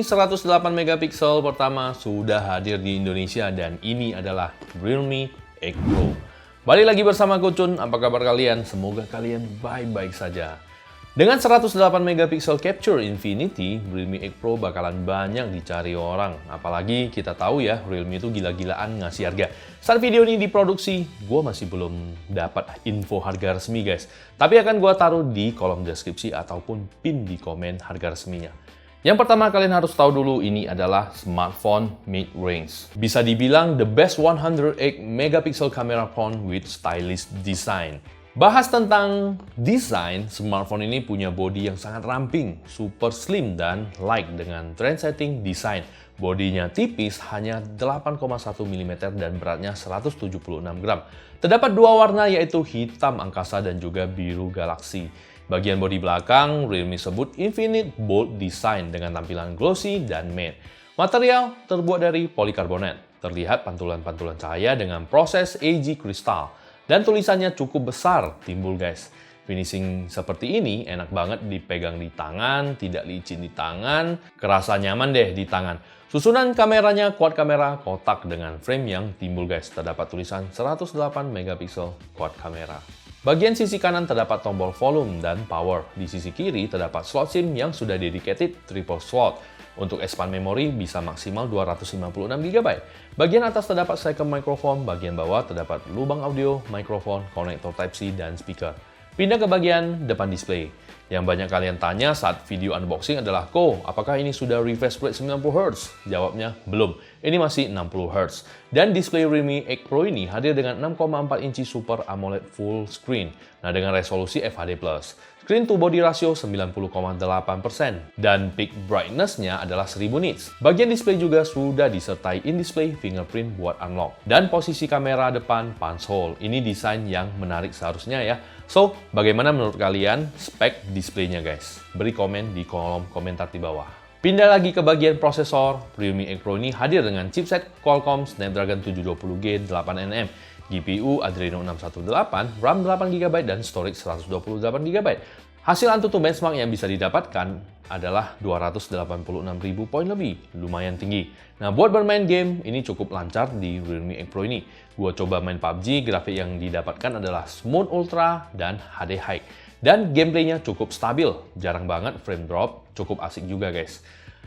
108 megapiksel pertama sudah hadir di Indonesia dan ini adalah Realme X Pro. Balik lagi bersama Kucun, apa kabar kalian? Semoga kalian baik-baik saja. Dengan 108 megapiksel Capture Infinity, Realme X Pro bakalan banyak dicari orang. Apalagi kita tahu ya, Realme itu gila-gilaan ngasih harga. Saat video ini diproduksi, gue masih belum dapat info harga resmi guys. Tapi akan gue taruh di kolom deskripsi ataupun pin di komen harga resminya. Yang pertama kalian harus tahu dulu, ini adalah smartphone mid-range. Bisa dibilang the best 108 megapixel camera phone with stylish design. Bahas tentang desain, smartphone ini punya bodi yang sangat ramping, super slim dan light dengan trendsetting desain. Bodinya tipis, hanya 8,1 mm dan beratnya 176 gram. Terdapat dua warna yaitu hitam angkasa dan juga biru galaksi. Bagian bodi belakang, Realme sebut Infinite Bold Design dengan tampilan glossy dan matte. Material terbuat dari polikarbonat. Terlihat pantulan-pantulan cahaya dengan proses AG Crystal. Dan tulisannya cukup besar, timbul guys. Finishing seperti ini enak banget dipegang di tangan, tidak licin di tangan, kerasa nyaman deh di tangan. Susunan kameranya quad kamera kotak dengan frame yang timbul guys. Terdapat tulisan 108 megapiksel quad kamera. Bagian sisi kanan terdapat tombol volume dan power. Di sisi kiri terdapat slot SIM yang sudah dedicated triple slot. Untuk expand memori bisa maksimal 256 GB. Bagian atas terdapat second microphone, bagian bawah terdapat lubang audio, mikrofon, konektor Type-C, dan speaker. Pindah ke bagian depan display. Yang banyak kalian tanya saat video unboxing adalah, Ko, apakah ini sudah refresh rate 90Hz? Jawabnya, belum. Ini masih 60Hz. Dan display Realme X Pro ini hadir dengan 6,4 inci Super AMOLED full screen. Nah, dengan resolusi FHD+. Screen to body ratio 90,8% dan peak brightness-nya adalah 1000 nits. Bagian display juga sudah disertai in-display fingerprint buat unlock. Dan posisi kamera depan punch hole. Ini desain yang menarik seharusnya ya. So, bagaimana menurut kalian spek displaynya guys? Beri komen di kolom komentar di bawah. Pindah lagi ke bagian prosesor, Realme X Pro ini hadir dengan chipset Qualcomm Snapdragon 720G 8nm, GPU Adreno 618, RAM 8GB, dan storage 128GB. Hasil AnTuTu benchmark yang bisa didapatkan adalah 286.000 poin lebih, lumayan tinggi. Nah, buat bermain game, ini cukup lancar di Realme X Pro ini. Gua coba main PUBG, grafik yang didapatkan adalah Smooth Ultra dan HD High. Dan gameplaynya cukup stabil, jarang banget frame drop, cukup asik juga guys.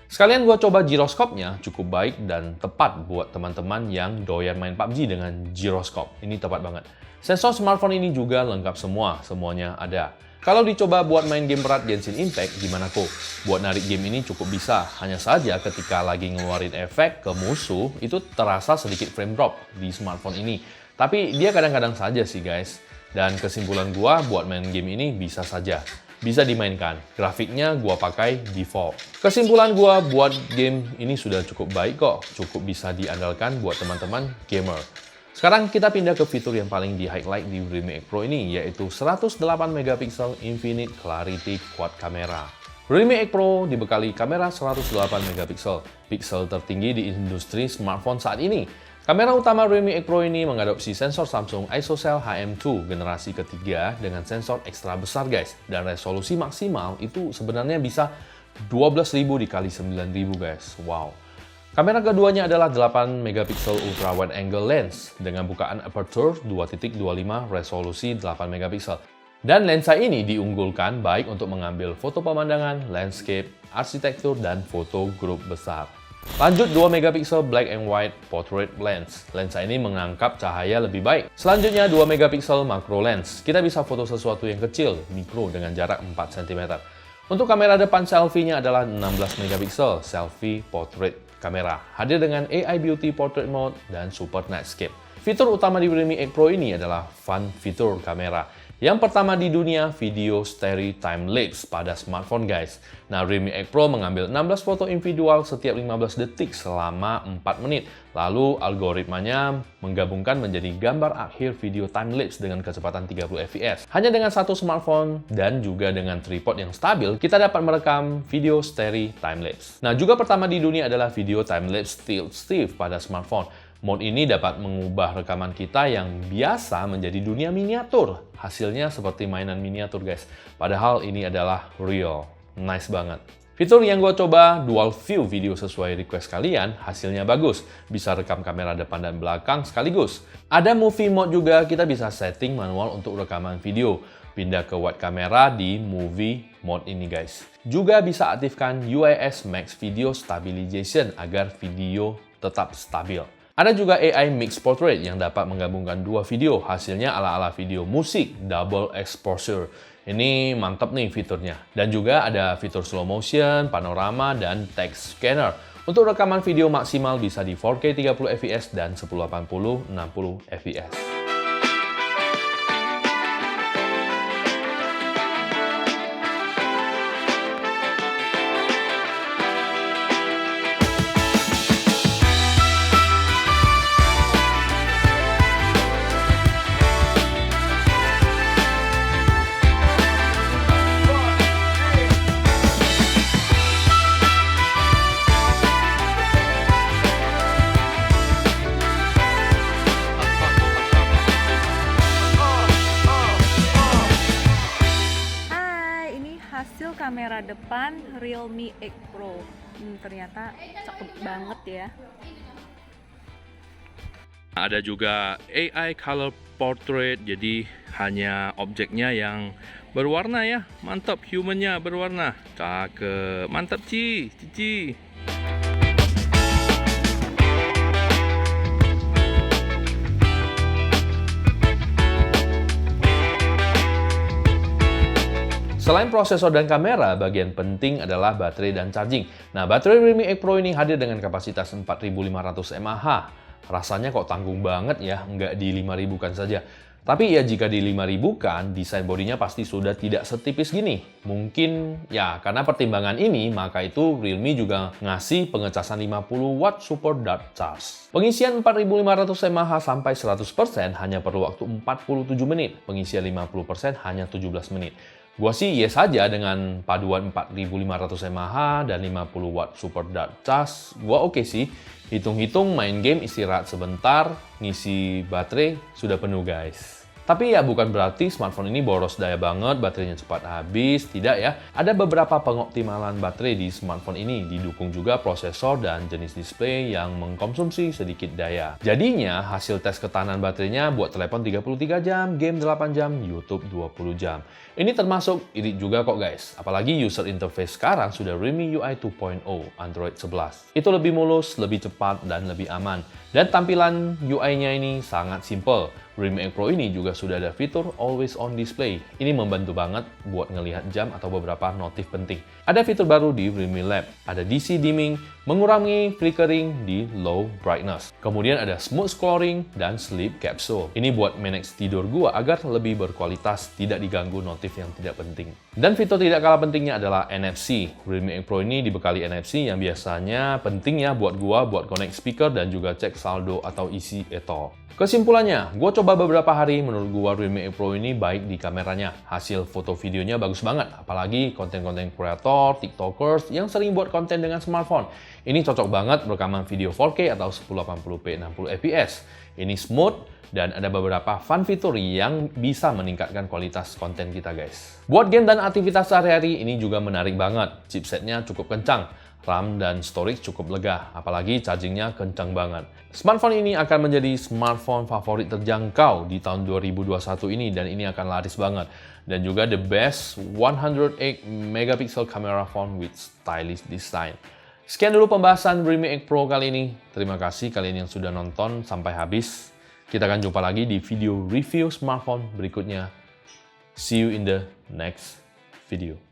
Sekalian gua coba giroskopnya, cukup baik dan tepat buat teman-teman yang doyan main PUBG dengan giroskop. Ini tepat banget. Sensor smartphone ini juga lengkap semuanya ada. Kalau dicoba buat main game berat Genshin Impact, gimana kok? Buat narik game ini cukup bisa, hanya saja ketika lagi ngeluarin efek ke musuh, itu terasa sedikit frame drop di smartphone ini. Tapi dia kadang-kadang saja sih guys. Dan kesimpulan gua buat main game ini bisa saja. Bisa dimainkan. Grafiknya gua pakai default. Kesimpulan gua buat game ini sudah cukup baik kok. Cukup bisa diandalkan buat teman-teman gamer. Sekarang kita pindah ke fitur yang paling di-highlight di Realme X Pro ini, yaitu 108 megapiksel Infinite Clarity Quad Camera. Realme X Pro dibekali kamera 108 megapiksel, piksel tertinggi di industri smartphone saat ini. Kamera utama Realme X Pro ini mengadopsi sensor Samsung ISOCELL HM2 generasi ketiga dengan sensor ekstra besar guys. Dan resolusi maksimal itu sebenarnya bisa 12.000 dikali 9.000 guys. Wow. Kamera keduanya adalah 8 megapiksel ultra wide angle lens dengan bukaan aperture 2.25 resolusi 8 megapiksel. Dan lensa ini diunggulkan baik untuk mengambil foto pemandangan, landscape, arsitektur, dan foto grup besar. Lanjut 2 megapiksel black and white portrait lens. Lensa ini menangkap cahaya lebih baik. Selanjutnya 2 megapiksel macro lens. Kita bisa foto sesuatu yang kecil, mikro dengan jarak 4 cm. Untuk kamera depan selfie-nya adalah 16 megapiksel selfie portrait kamera. Hadir dengan AI Beauty Portrait Mode dan Super Nightscape. Fitur utama di Realme X Pro ini adalah fun fitur kamera. Yang pertama di dunia, video steady time lapse pada smartphone guys. Nah, Realme X Pro mengambil 16 foto individual setiap 15 detik selama 4 menit. Lalu algoritmanya menggabungkan menjadi gambar akhir video time lapse dengan kecepatan 30 fps. Hanya dengan satu smartphone dan juga dengan tripod yang stabil, kita dapat merekam video steady time lapse. Nah, juga pertama di dunia adalah video time lapse tilt still pada smartphone. Mode ini dapat mengubah rekaman kita yang biasa menjadi dunia miniatur. Hasilnya seperti mainan miniatur guys. Padahal ini adalah real. Nice banget. Fitur yang gue coba, dual view video sesuai request kalian, hasilnya bagus. Bisa rekam kamera depan dan belakang sekaligus. Ada movie mode juga, kita bisa setting manual untuk rekaman video. Pindah ke wide camera di movie mode ini guys. Juga bisa aktifkan UIS Max Video Stabilization agar video tetap stabil. Ada juga AI Mixed Portrait yang dapat menggabungkan dua video, hasilnya ala-ala video musik, double exposure. Ini mantap nih fiturnya. Dan juga ada fitur slow motion, panorama, dan text scanner. Untuk rekaman video maksimal bisa di 4K 30 fps dan 1080 60 fps. Hasil kamera depan Realme X Pro. Ternyata cakep banget ya. Ada juga AI Color Portrait, jadi hanya objeknya yang berwarna ya. Mantap, humannya berwarna. Cakep, mantap Cici. Selain prosesor dan kamera, bagian penting adalah baterai dan charging. Nah, baterai Realme X Pro ini hadir dengan kapasitas 4500 mAh. Rasanya kok tanggung banget ya, nggak di 5000 kan saja. Tapi ya jika di 5000 kan, desain bodinya pasti sudah tidak setipis gini. Mungkin ya karena pertimbangan ini, maka itu Realme juga ngasih pengecasan 50 watt support dart charge. Pengisian 4500 mAh sampai 100% hanya perlu waktu 47 menit. Pengisian 50% hanya 17 menit. Gua sih yes saja dengan paduan 4500 mAh dan 50 watt support dart charge. Gua oke sih. Hitung-hitung main game istirahat sebentar, ngisi baterai sudah penuh guys. Tapi ya bukan berarti smartphone ini boros daya banget, baterainya cepat habis, tidak ya. Ada beberapa pengoptimalan baterai di smartphone ini, didukung juga prosesor dan jenis display yang mengkonsumsi sedikit daya. Jadinya hasil tes ketahanan baterainya buat telepon 33 jam, game 8 jam, YouTube 20 jam. Ini termasuk irit juga kok guys, apalagi user interface sekarang sudah Realme UI 2.0 Android 11. Itu lebih mulus, lebih cepat, dan lebih aman. Dan tampilan UI-nya ini sangat simple. Realme X Pro ini juga sudah ada fitur Always On Display. Ini membantu banget buat ngelihat jam atau beberapa notif penting. Ada fitur baru di Realme Lab, ada DC dimming, mengurangi flickering di low brightness. Kemudian ada smooth scrolling dan sleep capsule. Ini buat manage tidur gua agar lebih berkualitas, tidak diganggu notif yang tidak penting. Dan fitur tidak kalah pentingnya adalah NFC. Realme X Pro ini dibekali NFC yang biasanya pentingnya buat gua buat connect speaker dan juga cek saldo atau isi etol. Kesimpulannya, gue coba beberapa hari, menurut gue Realme X Pro ini baik di kameranya. Hasil foto videonya bagus banget, apalagi konten-konten kreator, tiktokers yang sering buat konten dengan smartphone. Ini cocok banget rekaman video 4K atau 1080p 60 fps. Ini smooth, dan ada beberapa fun fitur yang bisa meningkatkan kualitas konten kita guys. Buat game dan aktivitas sehari-hari ini juga menarik banget. Chipsetnya cukup kencang. RAM dan storage cukup lega, apalagi chargingnya kencang banget. Smartphone ini akan menjadi smartphone favorit terjangkau di tahun 2021 ini dan ini akan laris banget. Dan juga the best 108 megapixel camera phone with stylish design. Sekian dulu pembahasan Realme X Pro kali ini. Terima kasih kalian yang sudah nonton sampai habis. Kita akan jumpa lagi di video review smartphone berikutnya. See you in the next video.